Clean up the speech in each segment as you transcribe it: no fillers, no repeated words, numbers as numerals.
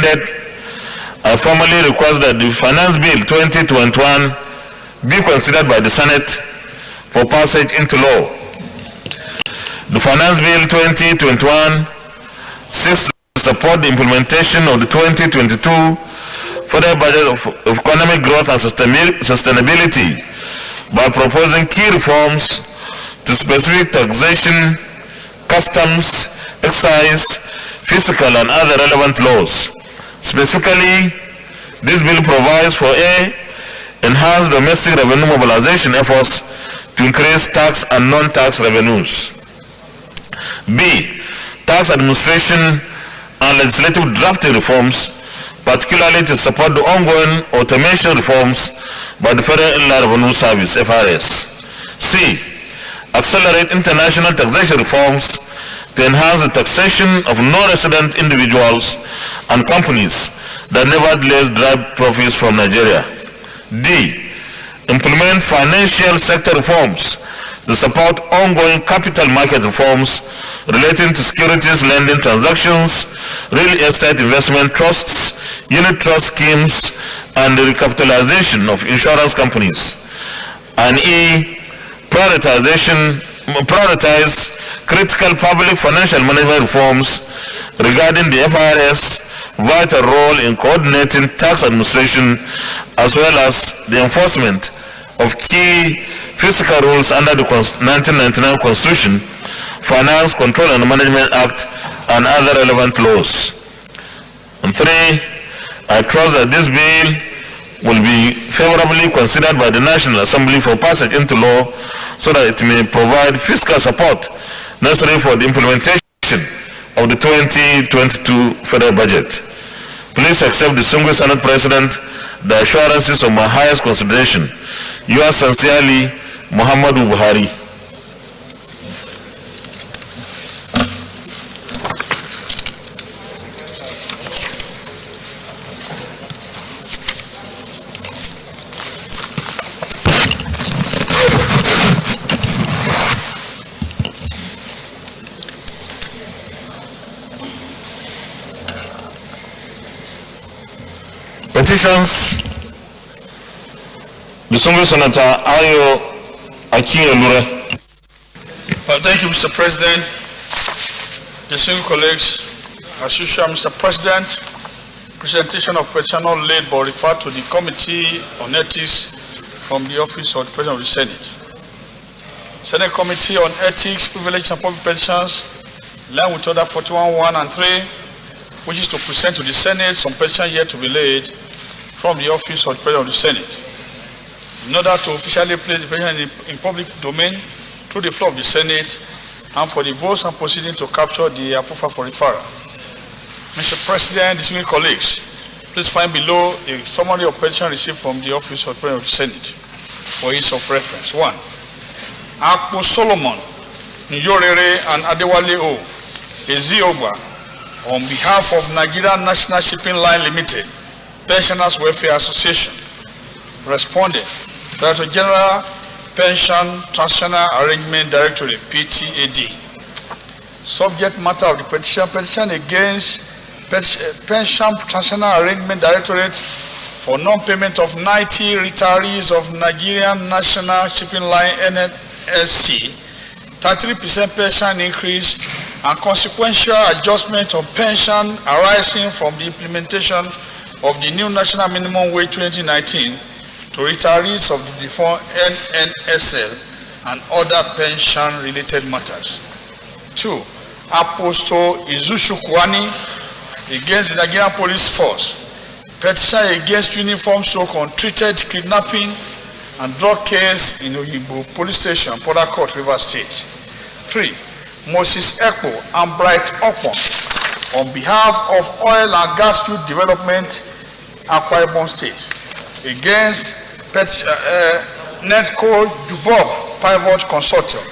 stated, I formally request that the Finance Bill 2021 be considered by the Senate for passage into law. The Finance Bill 2021 seeks to support the implementation of the 2022 Federal Budget of Economic Growth and Sustainability by proposing key reforms to specific taxation, customs, excise, fiscal, and other relevant laws. Specifically, this bill provides for A, enhanced domestic revenue mobilization efforts to increase tax and non-tax revenues. B, tax administration and legislative drafting reforms, particularly to support the ongoing automation reforms by the Federal Inland Revenue Service, FRS. C, accelerate international taxation reforms to enhance the taxation of non-resident individuals and companies that nevertheless derive profits from Nigeria. D, implement financial sector reforms to support ongoing capital market reforms relating to securities lending transactions, real estate investment trusts, unit trust schemes, and the recapitalization of insurance companies. And E, prioritize critical public financial management reforms regarding the FRS vital role in coordinating tax administration as well as the enforcement of key fiscal rules under the 1999 Constitution, Finance Control and Management Act, and other relevant laws. And 3, I trust that this bill will be favorably considered by the National Assembly for passage into law so that it may provide fiscal support necessary for the implementation of the 2022 federal budget. Please accept, distinguished Senate President, the assurances of my highest consideration. Yours sincerely, Muhammadu Buhari. Petitions. Distinguished Senator Ayo Akinye-Lure. Well, thank you, Mr. President. Distinguished colleagues, as usual, Mr. President, presentation of petition not laid but referred to the Committee on Ethics from the Office of the President of the Senate. Senate Committee on Ethics, Privilege and Public Petitions, in line with Order 41.1 and 3, which is to present to the Senate some petitions yet to be laid from the Office of the President of the Senate. In order to officially place the petition in public domain through the floor of the Senate and for the votes and proceedings to capture the approval for referral. Mr. President, distinguished colleagues, please find below a summary of petition received from the Office of the President of the Senate for ease of reference. 1. Akpo Solomon, Njorere and Adewale O. Ezioba, on behalf of Nigerian National Shipping Line Limited, Pensioners Welfare Association, responded Director General Pension Transitional Arrangement Directorate, PTAD. Subject matter of the petition against Pension Transitional Arrangement Directorate for non-payment of 90 retirees of Nigerian National Shipping Line NNSC, 33% pension increase and consequential adjustment of pension arising from the implementation of the new National Minimum Wage 2019 to retirees of the defunct NNSL and other pension-related matters. 2. Apostle Izushukwani against the Nigerian Police Force, petition against uniform untreated kidnapping and drug case in Oyibo Police Station, Port Harcourt, Rivers State. 3. Moses Ekpo and Bright Okpon on behalf of Oil and Gas Youth Development, Akwa Ibom State, against Netco Jubob Pivot Consortium.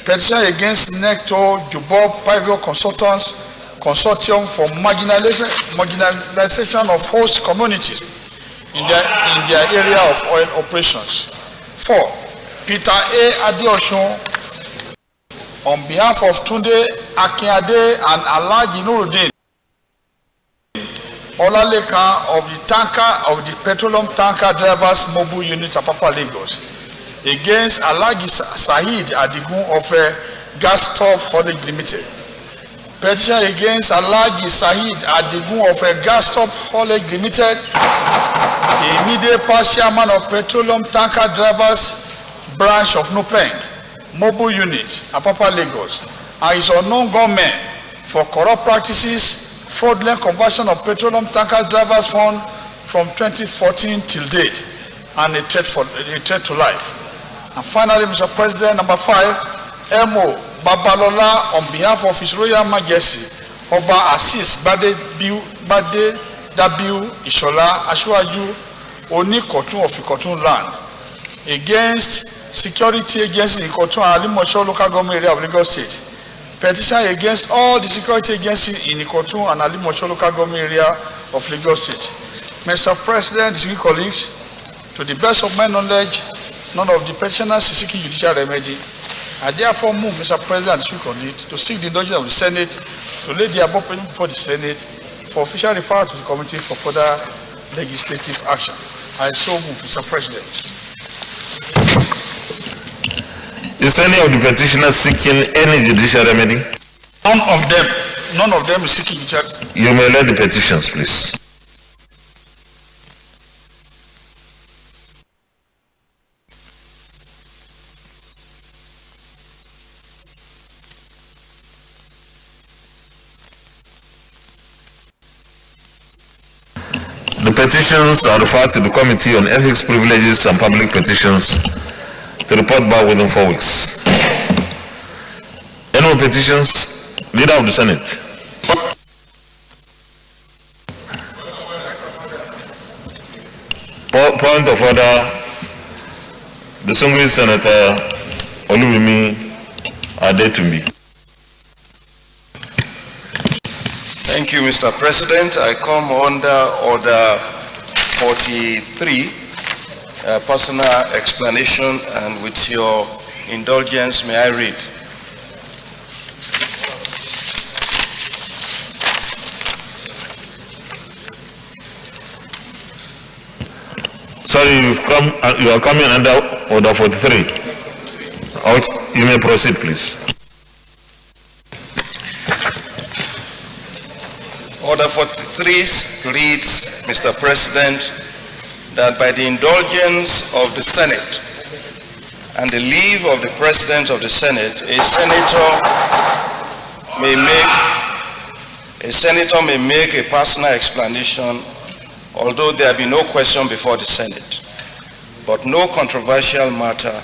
Petition against Netco Jubob Pivot Consortium for marginalization of host communities in their area of oil operations. 4. Peter A. Adeosun on behalf of Tunde Akinade and Alhaji Nuruddin Olalekan of the petroleum tanker drivers mobile unit Apapa Lagos against Alhaji Saheed Adigun of Gas Stop Haulage Limited. Petition against Alhaji Saheed Adigun of Gas Stop Haulage Limited, the immediate past chairman of petroleum tanker drivers branch of Nupeng mobile unit Apapa Lagos, and his unknown government for corrupt practices, fraudulent conversion of petroleum tanker drivers fund from 2014 till date, and a threat to life. And finally, Mr. President, number 5, M.O. Babalola, on behalf of His Royal Majesty Oba Asis Bade Dabiu Ishola Ashwaju Oni Kotun of Ikotun land against security agencies in Ikotun and Alimosho local government area of Lagos State. Petition against all the security agencies in Ikotun and Alimosho local government area of Lagos State. Mr. President, distinguished colleagues, to the best of my knowledge, none of the petitioners is seeking judicial remedy. I therefore move, Mr. President, to seek the indulgence of the Senate to lay the above petition before the Senate for official referral to the committee for further legislative action. I so move, Mr. President. Is any of the petitioners seeking any judicial remedy? None of them is seeking judicial. You may let the petitions, please. The petitions are referred to the Committee on Ethics, Privileges and Public Petitions to report back within 4 weeks. Any more petitions? Leader of the Senate. Point of order. Distinguished Senator Olubimi Adetumbi. Thank you, Mr. President. I come under Order 43, personal explanation, and with your indulgence, may I read? Sorry, you are coming under Order 43. Okay, you may proceed, please. Order 43 reads, Mr. President, that by the indulgence of the Senate and the leave of the President of the Senate, a senator may make a personal explanation, although there be no question before the Senate, but no controversial matter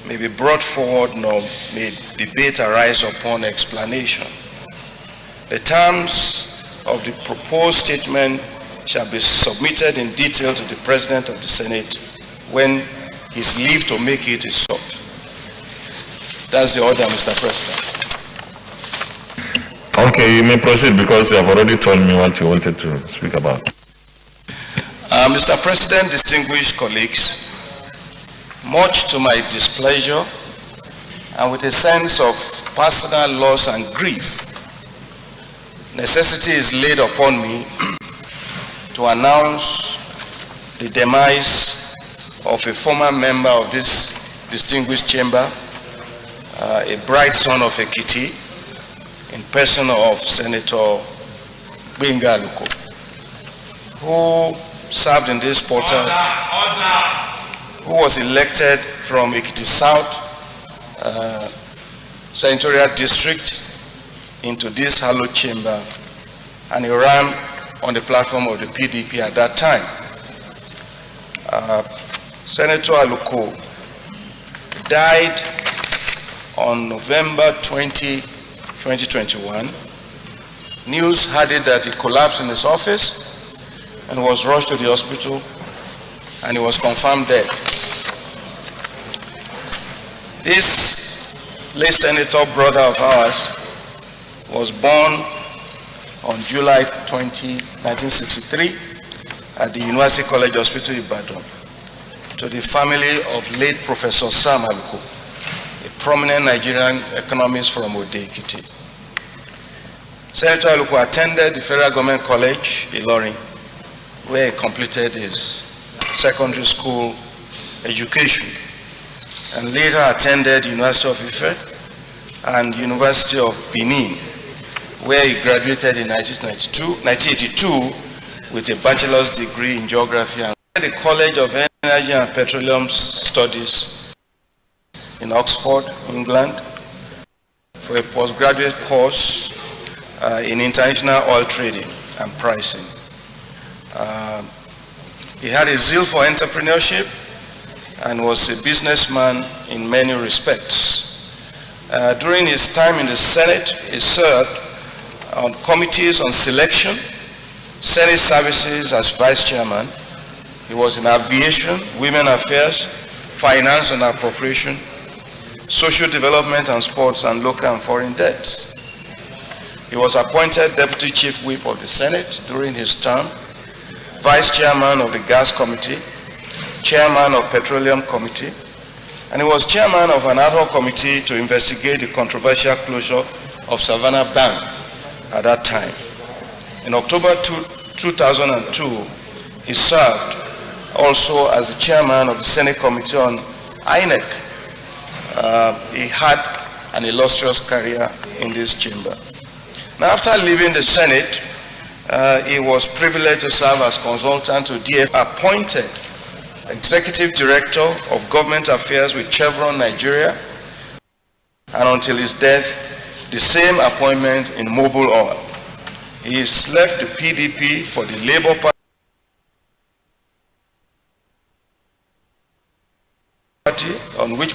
may be brought forward, nor may debate arise upon explanation. The terms of the proposed statement shall be submitted in detail to the President of the Senate when his leave to make it is sought. That's the order, Mr. President. Okay, you may proceed because you have already told me what you wanted to speak about. Mr. President, distinguished colleagues, much to my displeasure and with a sense of personal loss and grief, necessity is laid upon me to announce the demise of a former member of this distinguished chamber, a bright son of Ekiti, in person of Senator Gbenga Aluko, who served in this portal, who was elected from Ekiti South Senatorial District into this hallowed chamber, and he ran on the platform of the PDP at that time. Senator Aluko died on November 20, 2021. News had it that he collapsed in his office and was rushed to the hospital, and he was confirmed dead. This late senator brother of ours was born on July 20, 1963 at the University College Hospital Ibadan to the family of late Professor Sam Aluko, a prominent Nigerian economist from Ode Ekiti. Senator Aluko attended the Federal Government College, Ilorin, where he completed his secondary school education, and later attended University of Ife and University of Benin, where he graduated in 1982 with a bachelor's degree in geography, and the College of Energy and Petroleum Studies in Oxford, England, for a postgraduate course in international oil trading and pricing. He had a zeal for entrepreneurship and was a businessman in many respects. During his time in the Senate, he served on committees on selection, Senate services as vice chairman. He was in aviation, women affairs, finance and appropriation, social development and sports, and local and foreign debts. He was appointed Deputy Chief Whip of the Senate during his term, Vice Chairman of the Gas Committee, Chairman of Petroleum Committee, and he was Chairman of an ad hoc committee to investigate the controversial closure of Savannah Bank at that time. In October 2002, he served also as the Chairman of the Senate Committee on INEC. He had an illustrious career in this chamber. Now, after leaving the Senate, he was privileged to serve as consultant to DF, appointed Executive Director of Government Affairs with Chevron Nigeria, and until his death, the same appointment in Mobil Oil. He has left the PDP for the Labour Party, on which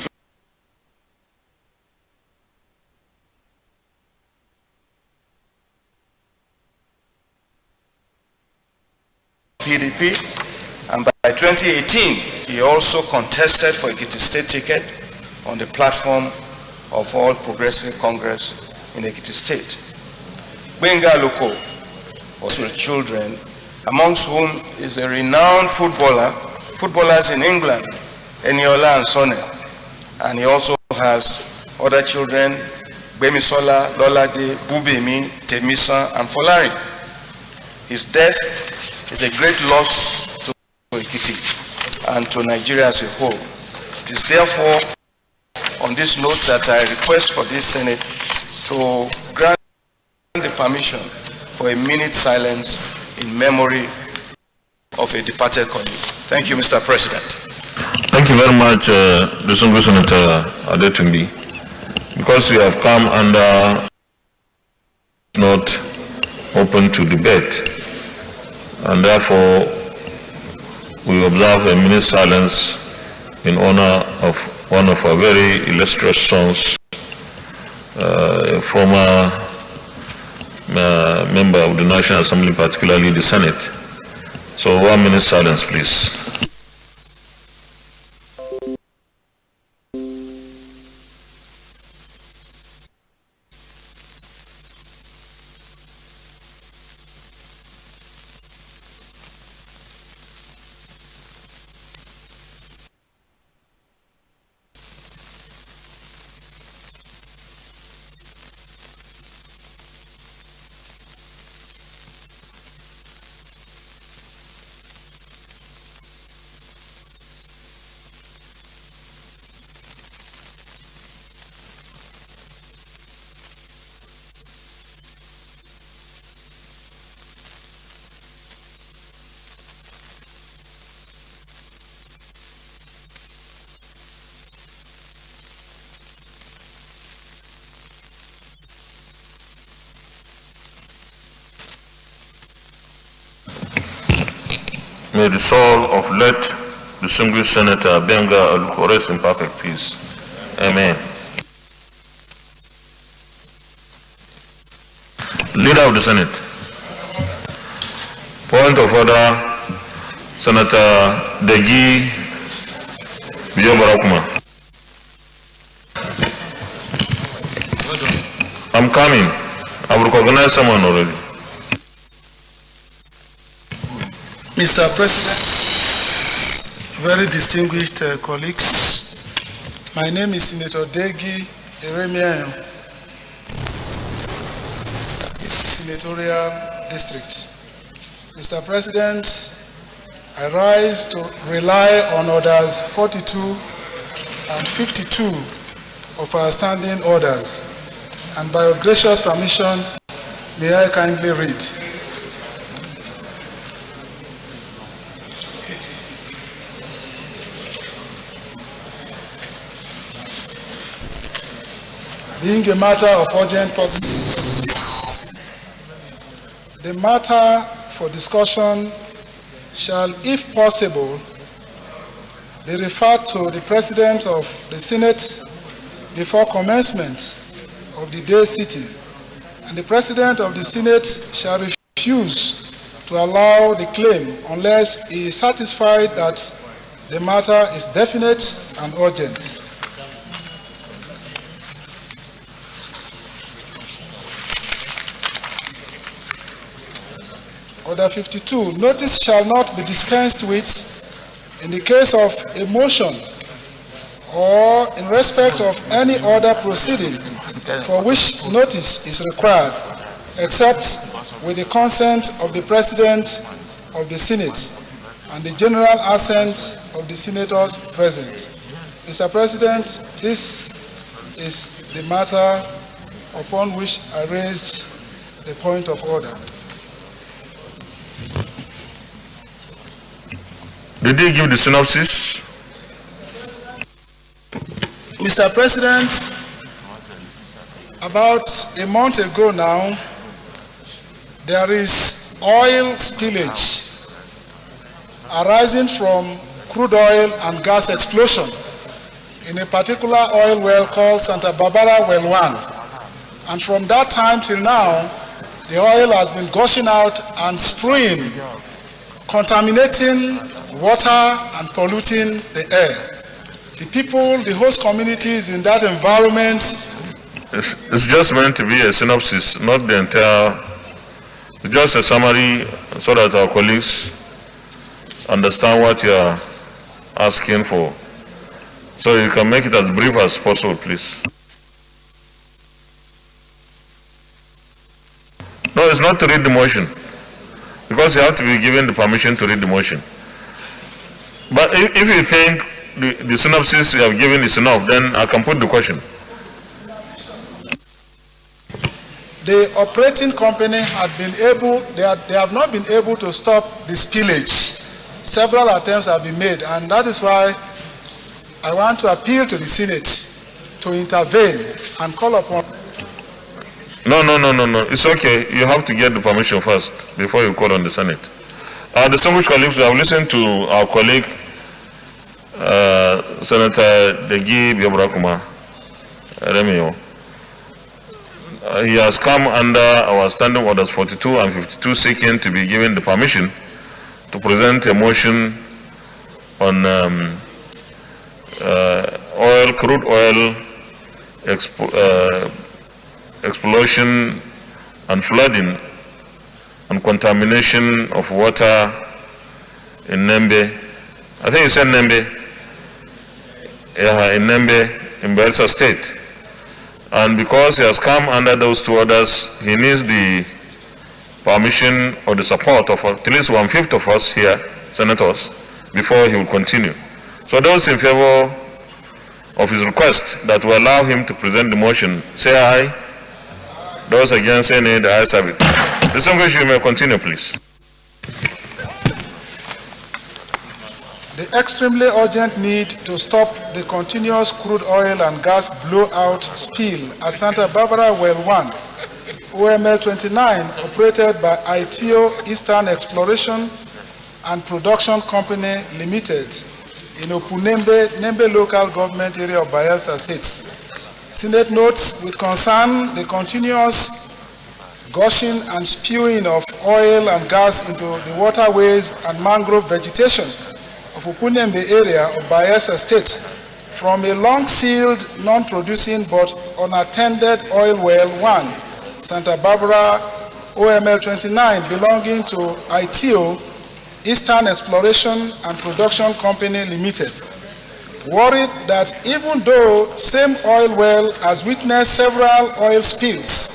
PDP, and by 2018, he also contested for Ekiti State ticket on the platform of All Progressive Congress in Ekiti State. Benga Aluko was with children, amongst whom is a renowned footballers in England, Eniola and Sonel, and he also has other children, Bemisola, Lolade, Bubemi, Temisa, and Folari. His death is a great loss to Ekiti and to Nigeria as a whole. It is therefore on this note that I request for this Senate to grant the permission for a minute silence in memory of a departed colleague. Thank you, Mr. President. Thank you very much, distinguished Senator Adetumbi. Because you have come under not open to debate, and therefore we observe a minute silence in honor of one of our very illustrious sons, a former member of the National Assembly, particularly the Senate. So 1 minute silence, please. May the soul of late distinguished Senator Benga Aluko rest in perfect peace. Amen. Leader of the Senate. Point of order, Senator Degi Biyobarakuma. I'm coming. I've recognized someone already. Mr. President, very distinguished colleagues, my name is Senator Degi Eremiayo. senatorial district. Mr. President, I rise to rely on orders 42 and 52 of our standing orders, and by your gracious permission, may I kindly read. Being a matter of urgent public, the matter for discussion shall, if possible, be referred to the President of the Senate before commencement of the day sitting, and the President of the Senate shall refuse to allow the claim unless he is satisfied that the matter is definite and urgent. Order 52, notice shall not be dispensed with in the case of a motion or in respect of any other proceeding for which notice is required, except with the consent of the President of the Senate and the general assent of the senators present. Mr. President, this is the matter upon which I raise the point of order. Did he give the synopsis? Mr. President, about a month ago now, there is oil spillage arising from crude oil and gas explosion in a particular oil well called Santa Barbara Well 1. And from that time till now, the oil has been gushing out and spewing, contaminating water and polluting the air. The people, the host communities in that environment. It's just meant to be a synopsis, not the entire, just a summary so that our colleagues understand what you are asking for. So you can make it as brief as possible, please. No, it's not to read the motion, because you have to be given the permission to read the motion. But if you think the synopsis you have given is enough, then I can put the question. The operating company had been able, they have not been able to stop the spillage. Several attempts have been made, and that is why I want to appeal to the Senate to intervene and call upon. No. It's okay. You have to get the permission first before you call on the Senate. Distinguished colleagues, we have listened to our colleague, Senator Degi Biobrakuma Remio. He has come under our standing orders 42 and 52, seeking to be given the permission to present a motion on crude oil explosion and flooding and contamination of water in Nembe. I think you said Nembe. Yeah, in Nembe, in Bayelsa State. And because he has come under those two orders, he needs the permission or the support of at least 1/5 of us here, senators, before he will continue. So those in favor of his request that will allow him to present the motion, say aye. Those against, say nay. The ayes have it. Distinguished, you may continue, please. The extremely urgent need to stop the continuous crude oil and gas blowout spill at Santa Barbara Well 1, OML 29, operated by ITO Eastern Exploration and Production Company Limited in Opunembe, Nembe local government area of Bayelsa State. Senate notes with concern the continuous gushing and spewing of oil and gas into the waterways and mangrove vegetation of Opunembe area of Bayelsa State from a long-sealed, non-producing but unattended oil well 1, Santa Barbara OML 29, belonging to ITO Eastern Exploration and Production Company Limited. Worried that even though same oil well has witnessed several oil spills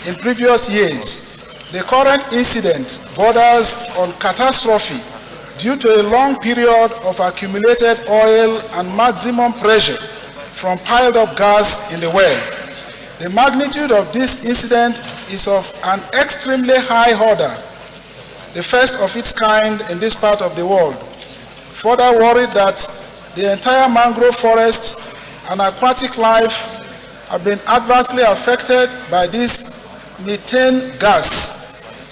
in previous years, The current incident borders on catastrophe due to a long period of accumulated oil and maximum pressure from piled up gas in the well. The magnitude of this incident is of an extremely high order, the first of its kind in this part of the world. Further worried that the entire mangrove forest and aquatic life have been adversely affected by this methane gas,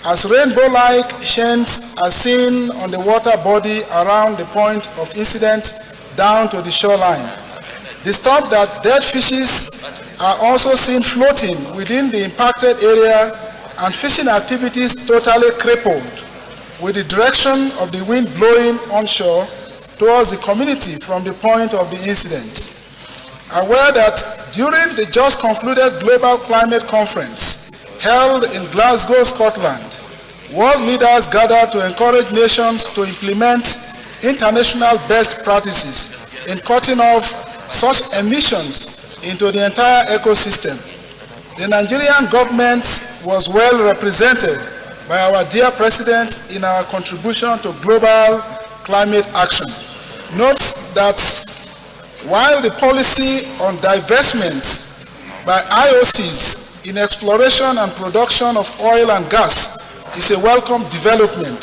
as rainbow-like chains are seen on the water body around the point of incident down to the shoreline. Disturbed that dead fishes are also seen floating within the impacted area and fishing activities totally crippled, with the direction of the wind blowing onshore towards the community from the point of the incident. Aware that during the just concluded Global Climate Conference held in Glasgow, Scotland, world leaders gathered to encourage nations to implement international best practices in cutting off such emissions into the entire ecosystem. The Nigerian government was well represented by our dear President in our contribution to global climate action. Note that while the policy on divestments by IOCs in exploration and production of oil and gas is a welcome development,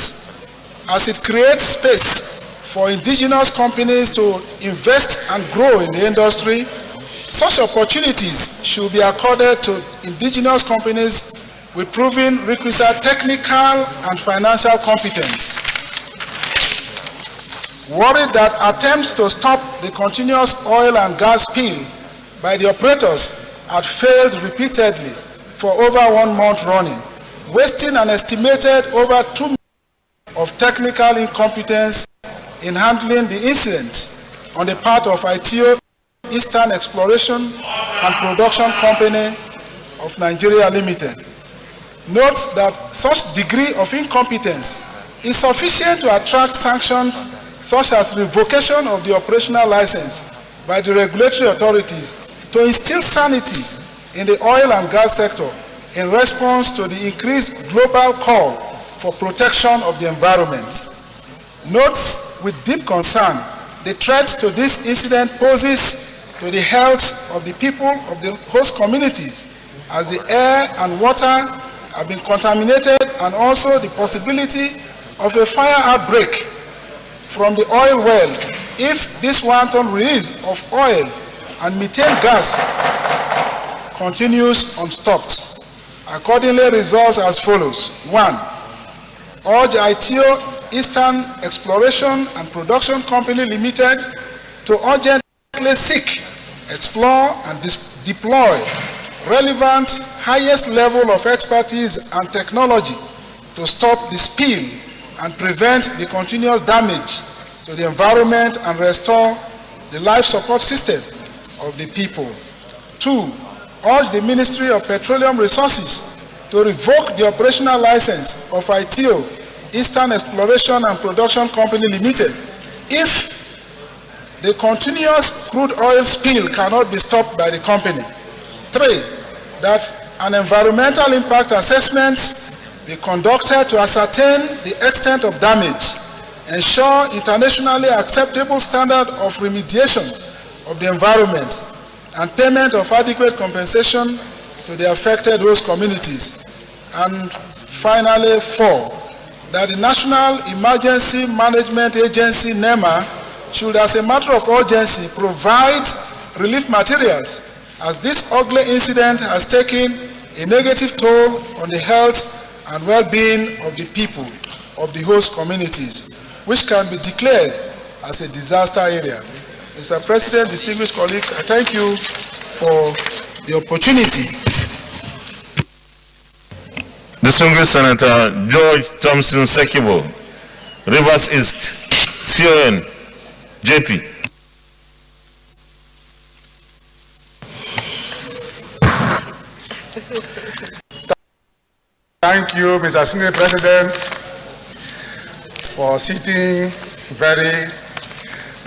as it creates space for indigenous companies to invest and grow in the industry. Such opportunities should be accorded to indigenous companies with proven requisite technical and financial competence. Worried that attempts to stop the continuous oil and gas spill by the operators had failed repeatedly for over 1 month running, wasting an estimated over 2 million of technical incompetence in handling the incident on the part of ITO Eastern Exploration and Production Company of Nigeria Limited. Note that such degree of incompetence is sufficient to attract sanctions such as revocation of the operational license by the regulatory authorities to instill sanity in the oil and gas sector in response to the increased global call for protection of the environment. Notes with deep concern the threat to this incident poses to the health of the people of the host communities, as the air and water have been contaminated, and also the possibility of a fire outbreak from the oil well if this wanton release of oil and methane gas continues unstopped. Accordingly, results as follows. 1. Urge ITO Eastern Exploration and Production Company Limited to urgently seek, explore, and deploy relevant highest level of expertise and technology to stop the spill and prevent the continuous damage to the environment and restore the life support system of the people. 2. Urge the Ministry of Petroleum Resources to revoke the operational license of ITO Eastern Exploration and Production Company Limited if the continuous crude oil spill cannot be stopped by the company. 3. That an environmental impact assessment be conducted to ascertain the extent of damage, ensure internationally acceptable standard of remediation of the environment, and payment of adequate compensation to the affected host communities. And finally, 4, that the National Emergency Management Agency, NEMA, should, as a matter of urgency, provide relief materials, as this ugly incident has taken a negative toll on the health and well-being of the people of the host communities, which can be declared as a disaster area. Mr. President, distinguished colleagues, I thank you for the opportunity. Distinguished Senator George Thompson Sekibo, Rivers East, CON, JP. Thank you, Mr. Senior President, for sitting very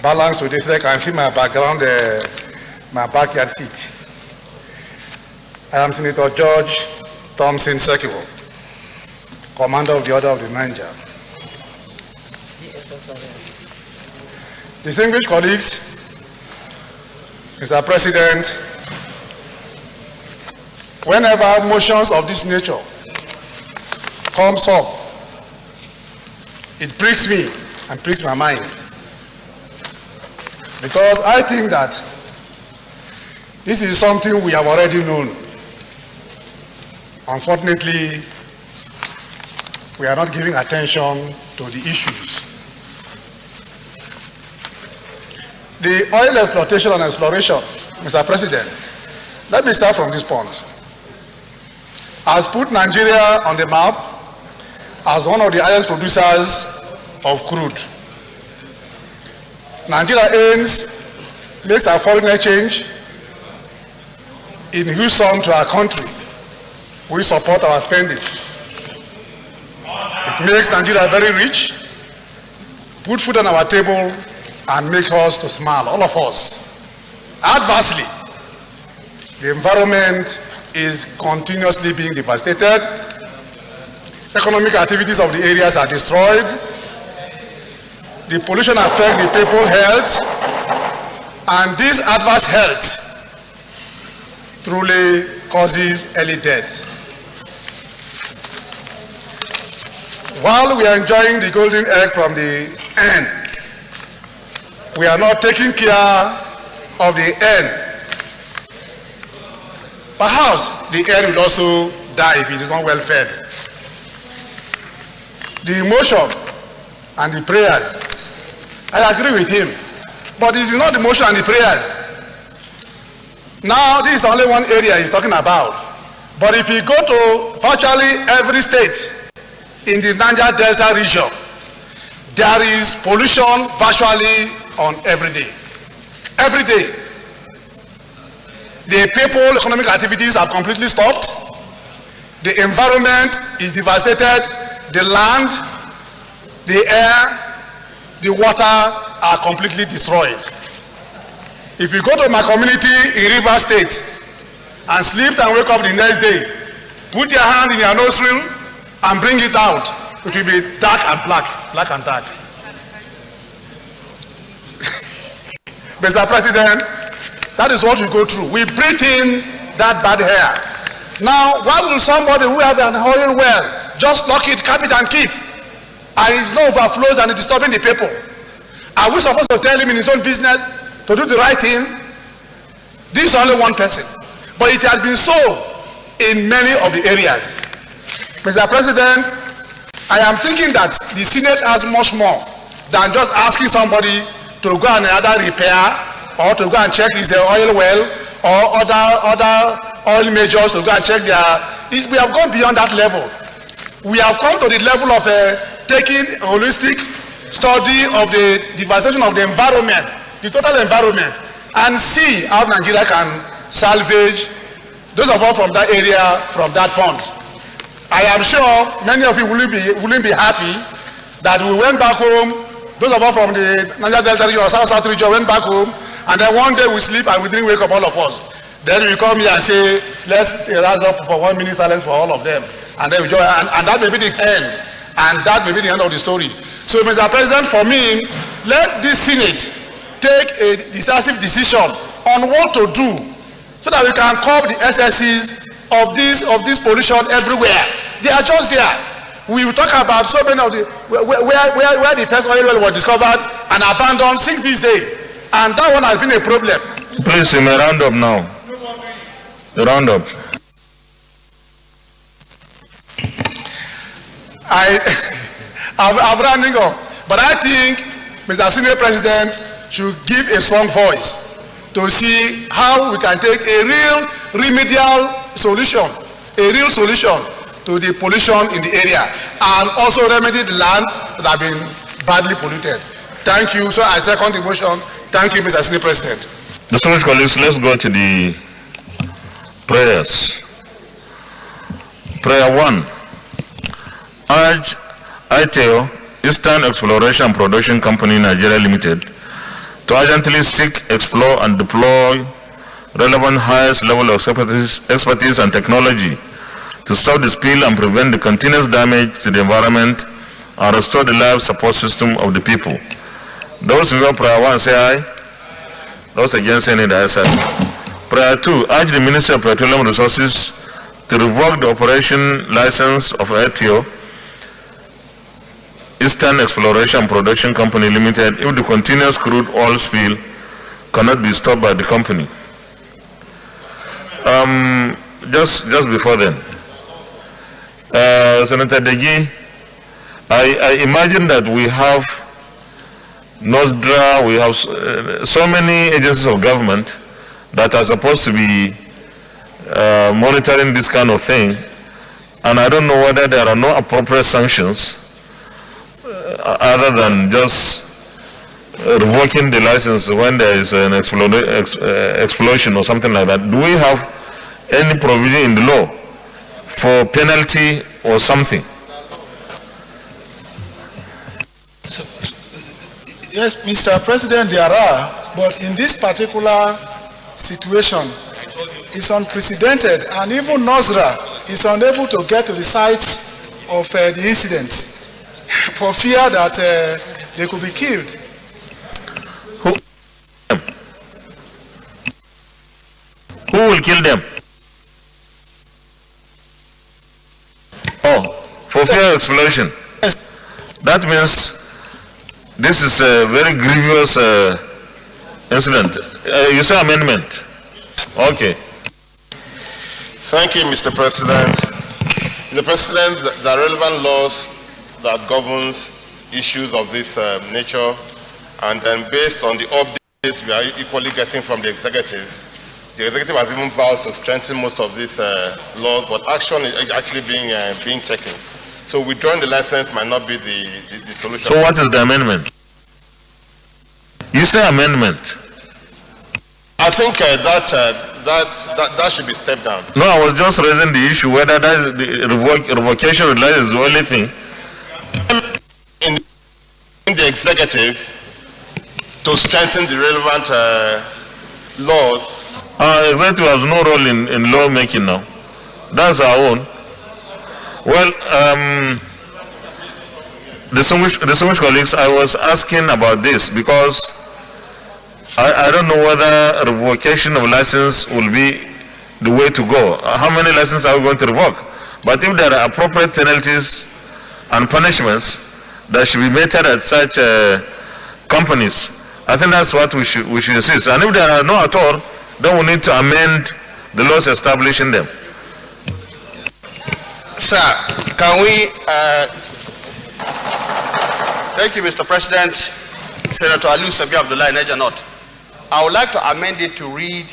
balanced with this. I can see my background, my backyard seat. I am Senator George Thompson Sekibo. Commander of the Order of the Niger. Distinguished colleagues, Mr. President, whenever motions of this nature comes up, it pricks me and pricks my mind. Because I think that this is something we have already known. Unfortunately, we are not giving attention to the issues. The oil exploitation and exploration, Mr. President, let me start from this point, has put Nigeria on the map as one of the highest producers of crude. Nigeria makes our foreign exchange in huge sum to our country. We support our spending. It makes Nigeria very rich, put food on our table, and make us to smile, all of us. Adversely, the environment is continuously being devastated. Economic activities of the areas are destroyed. The pollution affects the people's health, and this adverse health truly causes early death. While we are enjoying the golden egg from the hen, we are not taking care of the hen. Perhaps the hen will also die if it is not well fed. The emotion and the prayers, I agree with him, but it is not the emotion and the prayers. Now, this is only one area he's talking about. But if you go to virtually every state in the Niger Delta region, there is pollution virtually on every day. Every day. The people, economic activities have completely stopped. The environment is devastated. The land, the air, the water are completely destroyed. If you go to my community in River State and sleep and wake up the next day, put your hand in your nostril and bring it out, it will be dark and black and dark. Mr. President, that is what we go through. We breathe in that bad air. Now, why will somebody who has an oil well just lock it, cap it and keep, and it's no overflows and it's disturbing the people? Are we supposed to tell him in his own business to do the right thing? This is only one person, but it has been so in many of the areas. Mr. President, I am thinking that the Senate has much more than just asking somebody to go and either repair or to go and check is the oil well or other oil majors to go and check their. We have gone beyond that level. We have come to the level of taking a holistic study of the devastation of the environment, the total environment, and see how Nigeria can salvage those of us from that area, from that point. I am sure many of you wouldn't be happy that we went back home. Those of us from the Niger Delta region or South region went back home, and then one day we sleep and we didn't wake up, all of us. Then we come here and say, let's rise up for 1 minute silence for all of them. And then we join, and that may be the end. And that may be the end of the story. So, Mr. President, for me, let this Senate take a decisive decision on what to do so that we can curb the excesses of this pollution everywhere. They are just there. We will talk about so many of the where the first oil well was discovered and abandoned since this day, and that one has been a problem. Please, you may round up now. Round up. I'm rounding up, but I think Mr. Senior President should give a strong voice to see how we can take a real remedial solution, to the pollution in the area, and also remedy the land that have been badly polluted. Thank you. So I second the motion. Thank you, Mr. Senior President. Distinguished colleagues, let's go to the prayers. Prayer 1. Urge ITEO, Eastern Exploration and Production Company, Nigeria Limited, to urgently seek, explore, and deploy relevant highest level of expertise and technology to stop the spill and prevent the continuous damage to the environment and restore the life support system of the people. Those in favor of prayer 1 say aye. Those against any the answer. Prayer 2, urge the Ministry of Petroleum Resources to revoke the operation license of ETIO, Eastern Exploration and Production Company Limited, if the continuous crude oil spill cannot be stopped by the company. Just before then, Senator Degi, I imagine that we have NOSDRA, we have so many agencies of government that are supposed to be monitoring this kind of thing, and I don't know whether there are no appropriate sanctions other than just revoking the license when there is an explosion or something like that. Do we have any provision in the law for penalty or something? Yes, Mr. President, there are, but in this particular situation, it's unprecedented, and even NOSDRA is unable to get to the sites of the incidents for fear that they could be killed. Who will kill them? Oh, for fear of explosion. That means this is a very grievous incident. You say amendment? Okay. Thank you, Mr. President. Mr. President, the relevant laws that governs issues of this nature, and then based on the updates we are equally getting from the executive has even vowed to strengthen most of these laws, but action is actually being taken. So withdrawing the license might not be the solution. So what is the amendment? You say amendment. I think that should be stepped down. No, I was just raising the issue whether that is the revocation of license is the only thing. In the executive to strengthen the relevant laws. Executive has no role in lawmaking now. That's our own. Well, distinguished colleagues, I was asking about this because I don't know whether revocation of license will be the way to go. How many licenses are we going to revoke? But if there are appropriate penalties and punishments that should be meted at such companies, I think that's what we should insist. And if there are no at all, then we need to amend the laws establishing them. Sir, can we... Thank you, Mr. President. Senator Aliu Sabi Abdullah Nejanot. I would like to amend it to read,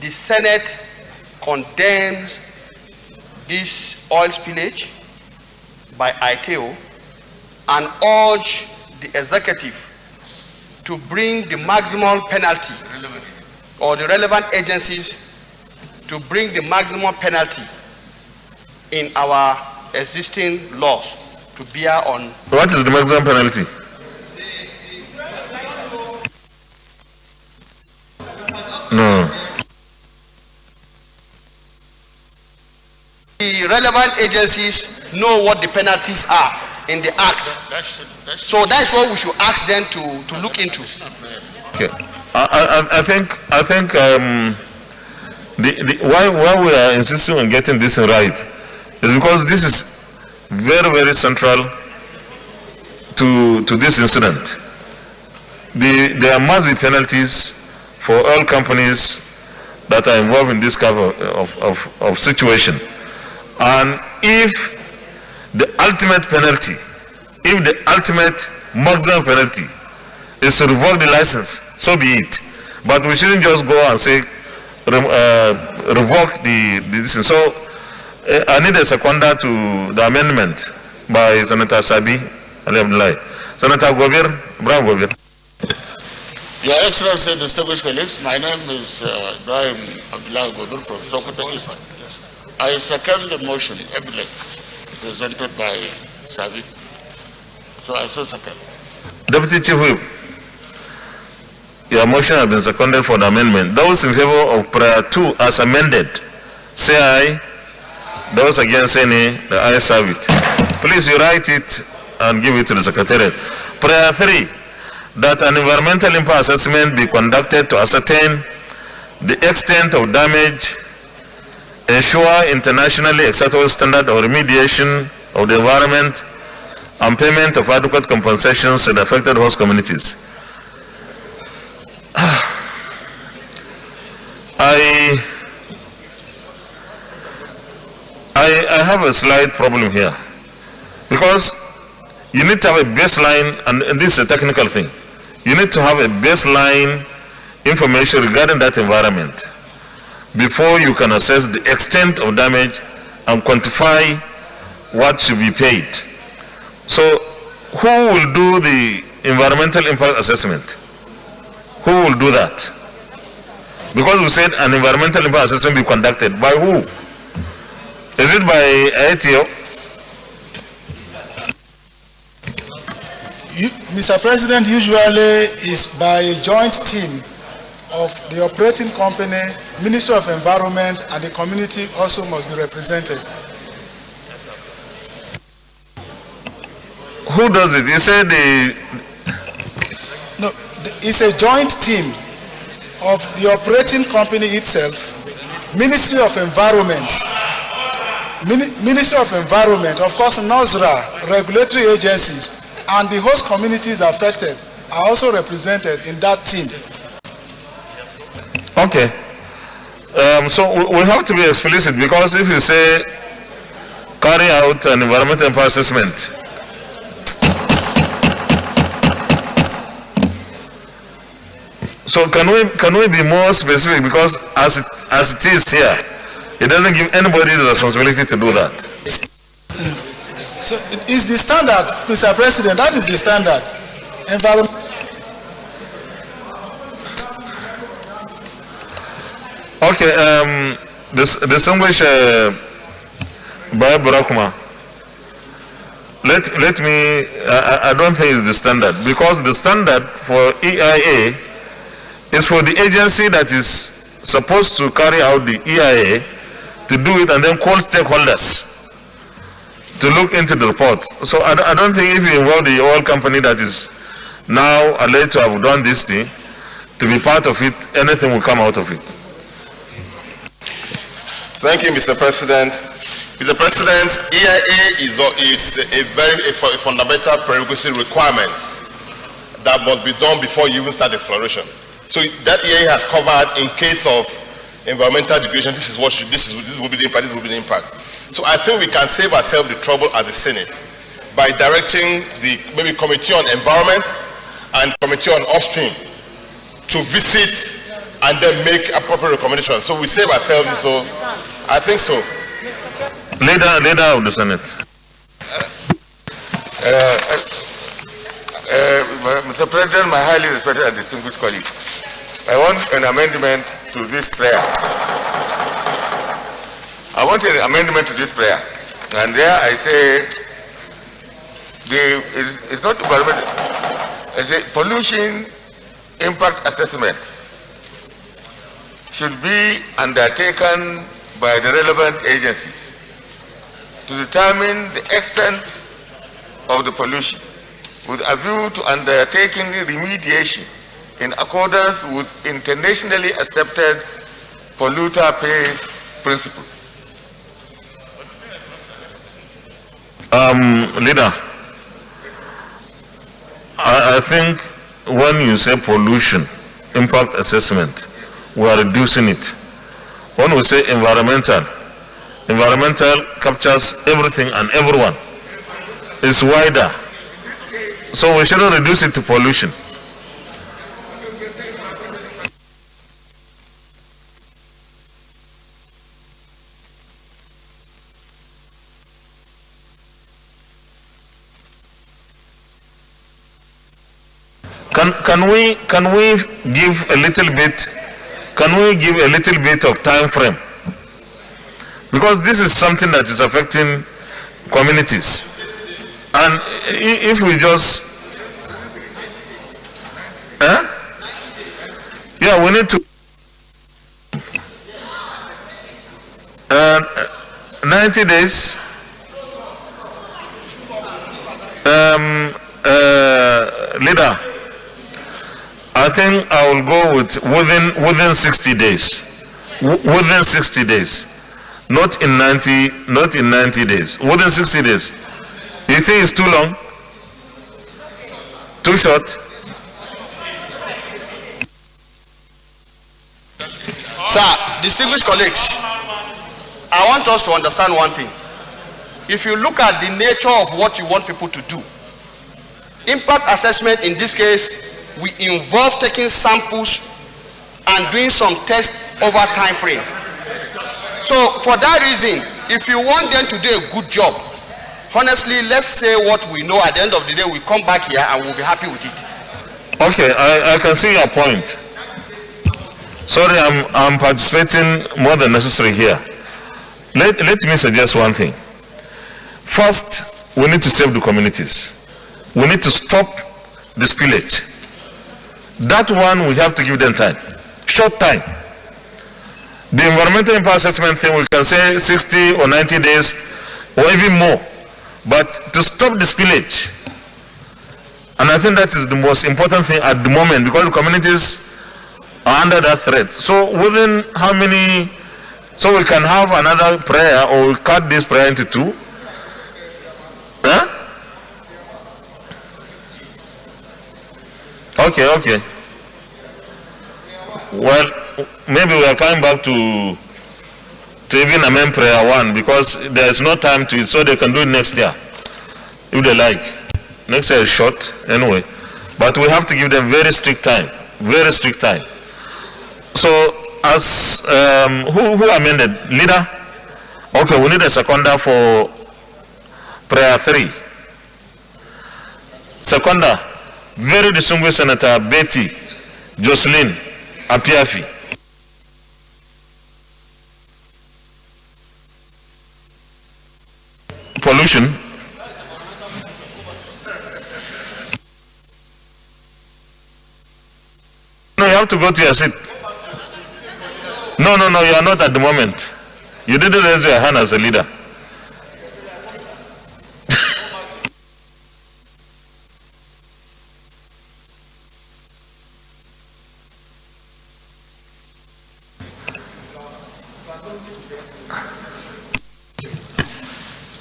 the Senate condemns this oil spillage by ITO and urge the executive to bring the maximum penalty, or the relevant agencies to bring the maximum penalty in our existing laws to bear on. What is the maximum penalty? No. The relevant agencies know what the penalties are in the act. So that's what we should ask them to look into. Okay. I think why we are insisting on getting this right is because this is very, very central to this incident. There must be penalties for oil companies that are involved in this kind of situation. And if the ultimate penalty, if the ultimate maximum penalty is to revoke the license, so be it. But we shouldn't just go and say revoke the decision. So I need a seconder to the amendment by Senator Sabi Ali Abdullah. Senator Govir, Brown Govir. Your Excellency, distinguished colleagues, my name is Ibrahim Abdullah Govir from Sokoto East. I second the motion presented by Sabi. So I so second. Deputy Chief Whip, your motion has been seconded for the amendment. Those in favor of prayer 2 as amended, say aye. Those against any, the ayes have it. Please, you write it and give it to the Secretariat. Prayer 3, that an environmental impact assessment be conducted to ascertain the extent of damage, ensure internationally acceptable standard of remediation of the environment, and payment of adequate compensations to the affected host communities. I have a slight problem here, because you need to have a baseline, and this is a technical thing. You need to have a baseline information regarding that environment before you can assess the extent of damage and quantify what should be paid. So who will do the environmental impact assessment? Who will do that? Because we said an environmental impact assessment be conducted. By who? Is it by ATO? Mr. President, usually is by a joint team of the operating company, Ministry of Environment, and the community also must be represented. Who does it? You said No, it's a joint team of the operating company itself, Ministry of Environment, Ministry of Environment, of course, NOSRA, regulatory agencies, and the host communities affected are also represented in that team. Okay. So we have to be explicit, because if you say carry out an environmental impact assessment, so can we be more specific? Because as it is here, it doesn't give anybody the responsibility to do that. So it is the standard, Mr. President. That is the standard. Environment. Okay. Distinguished by Barakuma, let me. I don't think it's the standard, because the standard for EIA is for the agency that is supposed to carry out the EIA to do it and then call stakeholders to look into the report. So I don't think if you involve the oil company that is now alleged to have done this thing to be part of it, anything will come out of it. Thank you, Mr. President. Mr. President, EIA is a very fundamental prerequisite requirement that must be done before you even start exploration. So that EIA had covered in case of environmental degradation. This will be the impact. This will be the impact. So I think we can save ourselves the trouble at the Senate by directing the maybe Committee on Environment and Committee on Upstream to visit and then make appropriate recommendations. So we save ourselves this. So I think so. Leader of the Senate. Mr. President, my highly respected and distinguished colleague, I want an amendment to this prayer. I want an amendment to this prayer. And there I say, it's not environment, it's a pollution impact assessment should be undertaken by the relevant agencies to determine the extent of the pollution with a view to undertaking remediation in accordance with internationally accepted polluter pays principle. Leader, I think when you say pollution impact assessment, we are reducing it. When we say environmental captures everything and everyone. It's wider. So we shouldn't reduce it to pollution. Can we give a little bit of time frame? Because this is something that is affecting communities. And if we just we need to 90 days. Leader, I think I will go with within 60 days. Within 60 days. Not in 90 days. Within 60 days. You think it's too long? Too short? Sir, distinguished colleagues, I want us to understand one thing. If you look at the nature of what you want people to do, impact assessment in this case, we involve taking samples and doing some tests over time frame. So for that reason, if you want them to do a good job, honestly, let's say what we know. At the end of the day, we come back here and we'll be happy with it. Okay, I can see your point. Sorry, I'm participating more than necessary here. Let me suggest one thing. First, we need to save the communities. We need to stop the spillage. That one, we have to give them time. Short time. The environmental impact assessment thing, we can say 60 or 90 days or even more. But to stop the spillage, and I think that is the most important thing at the moment, because the communities are under that threat. So within how many, so we can have another prayer, or we cut this prayer into two? Huh? Okay. Well, maybe we are coming back to even amend prayer one, because there is no time to it, so they can do it next year if they like. Next year is short anyway, but we have to give them very strict time. So as who amended? Leader? Okay, we need a seconder for prayer 3. Seconder, very distinguished Senator Betty Jocelyn Apiafi. Pollution. No, you have to go to your seat. No, you are not at the moment. You didn't raise your hand as a leader.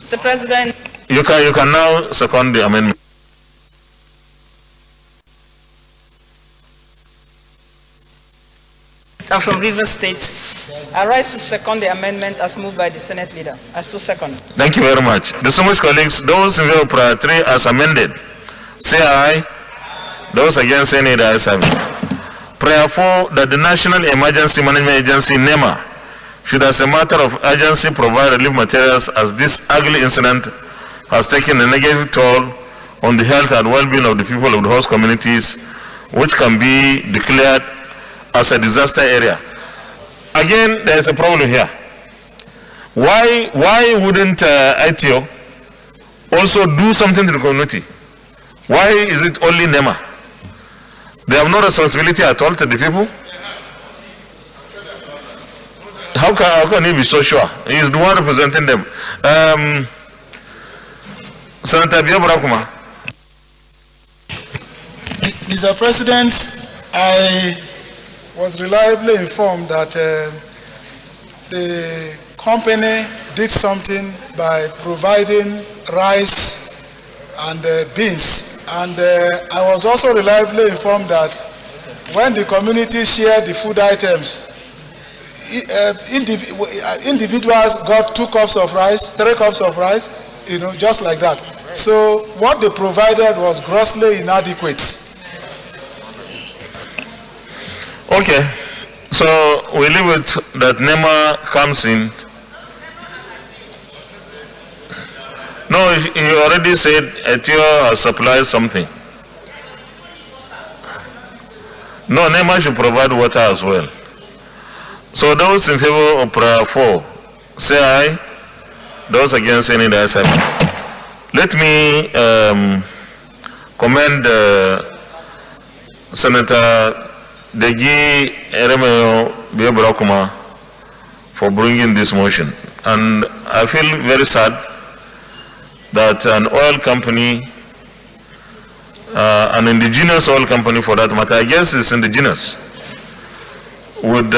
Mr. President. You can now second the amendment. I'm from Rivers State. I rise to second the amendment as moved by the Senate leader. I so second. Thank you very much. Distinguished colleagues, those in favor of prayer 3 as amended, say aye. Those against, say nay. The ayes have it. Prayer 4, that the National Emergency Management Agency, NEMA, should as a matter of urgency provide relief materials, as this ugly incident has taken a negative toll on the health and well-being of the people of the host communities, which can be declared as a disaster area. Again, there is a problem here. Why wouldn't ITO also do something to the community? Why is it only NEMA? They have no responsibility at all to the people? How can he be so sure? He is the one representing them. Senator Biobrakuma. Mr. President, I was reliably informed that the company did something by providing rice and beans. And I was also reliably informed that when the community shared the food items, individuals got 2 cups of rice, 3 cups of rice, just like that. So what they provided was grossly inadequate. Okay, so we leave it that NEMA comes in. No, he already said Etio has supplied something. No, NEMA should provide water as well. So those in favor of prayer 4, say aye. Those against, any the ayes have it. Let me commend Senator Deji Eremeo Biobrakuma for bringing this motion. And I feel very sad that an oil company, an indigenous oil company for that matter, I guess it's indigenous, would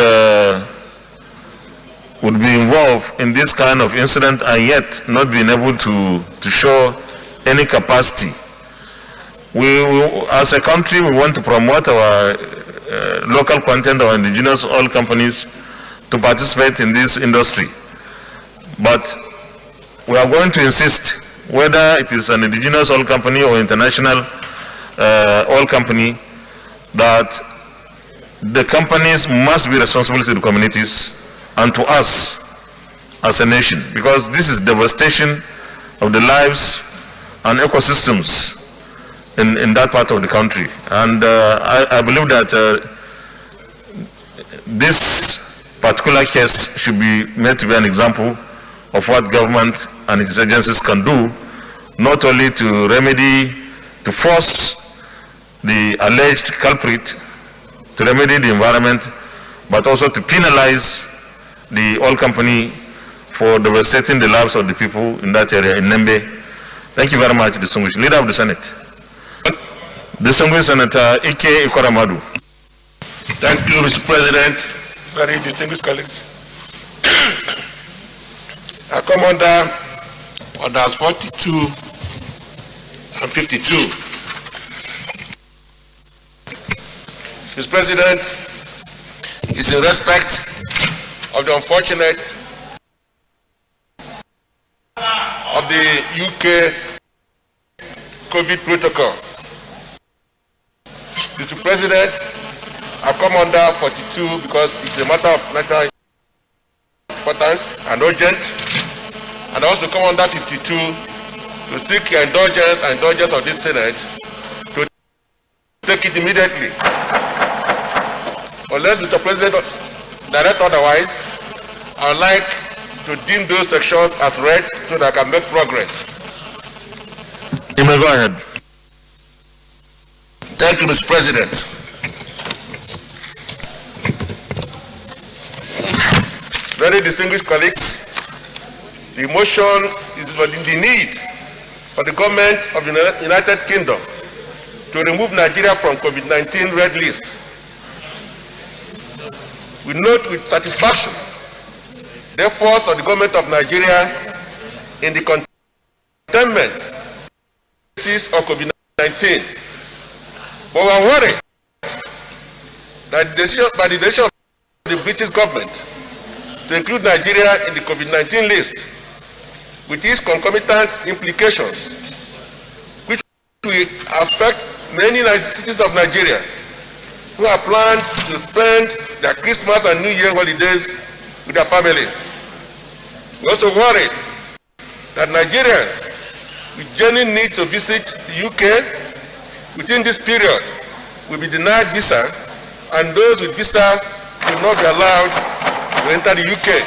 be involved in this kind of incident and yet not being able to show any capacity. We, as a country, we want to promote our local content, our indigenous oil companies to participate in this industry. But we are going to insist, whether it is an indigenous oil company or international oil company, that the companies must be responsible to the communities and to us as a nation, because this is devastation of the lives and ecosystems in that part of the country. And I believe that this particular case should be made to be an example of what government and its agencies can do, not only to remedy, to force the alleged culprit to remedy the environment, but also to penalize the oil company for devastating the lives of the people in that area, in Nembe. Thank you very much, distinguished Leader of the Senate. Distinguished Senator Ike Ikoramadu. Thank you, Mr. President. Very distinguished colleagues. I come under orders 42 and 52. Mr. President, is in respect of the unfortunate of the UK COVID protocol. Mr. President, I come under 42 because it's a matter of national importance and urgent, and I also come under 52 to seek your indulgence and indulgence of this Senate to take it immediately. Unless Mr. President direct otherwise, I would like to deem those sections as read so that I can make progress. You may go ahead. Thank you, Mr. President. Very distinguished colleagues, the motion is for the need for the government of the United Kingdom to remove Nigeria from COVID-19 red list. We note with satisfaction the efforts of the government of Nigeria in the containment of COVID-19. But we are worried that by the decision of the British government to include Nigeria in the COVID-19 list with its concomitant implications, which will affect many citizens of Nigeria who are planned to spend their Christmas and New Year holidays with their families. We also worried that Nigerians with genuine need to visit the UK within this period will be denied visa, and those with visa will not be allowed to enter the UK.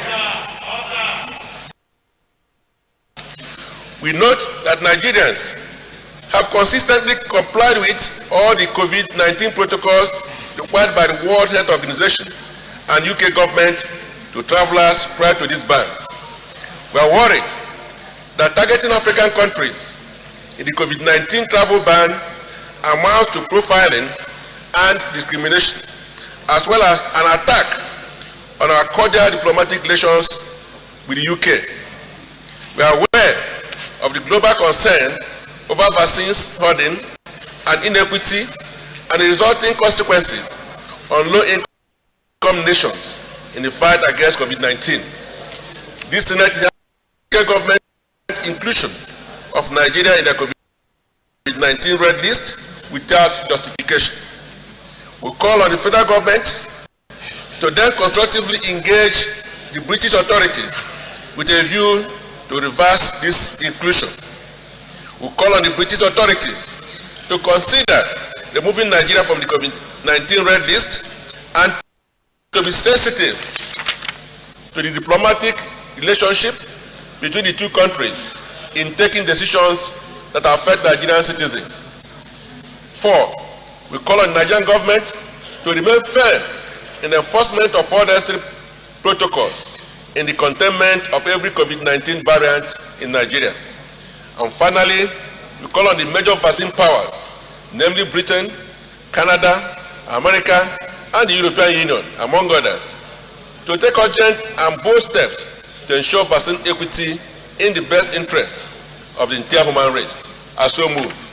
We note that Nigerians have consistently complied with all the COVID-19 protocols required by the World Health Organization and UK government to travelers prior to this ban. We are worried that targeting African countries in the COVID-19 travel ban amounts to profiling and discrimination, as well as an attack on our cordial diplomatic relations with the UK. We are aware of the global concern over vaccines hoarding and inequity and the resulting consequences on low-income nations in the fight against COVID-19. This Senate government inclusion of Nigeria in the COVID-19 red list without justification. We call on the federal government to then constructively engage the British authorities with a view to reverse this inclusion. We call on the British authorities to consider removing Nigeria from the COVID-19 red list and to be sensitive to the diplomatic relationship between the two countries in taking decisions that affect Nigerian citizens. 4, we call on the Nigerian government to remain firm in the enforcement of all necessary protocols in the containment of every COVID-19 variant in Nigeria. And finally, we call on the major vaccine powers, namely Britain, Canada, America, and the European Union, among others, to take urgent and bold steps to ensure vaccine equity in the best interest of the entire human race. I so move.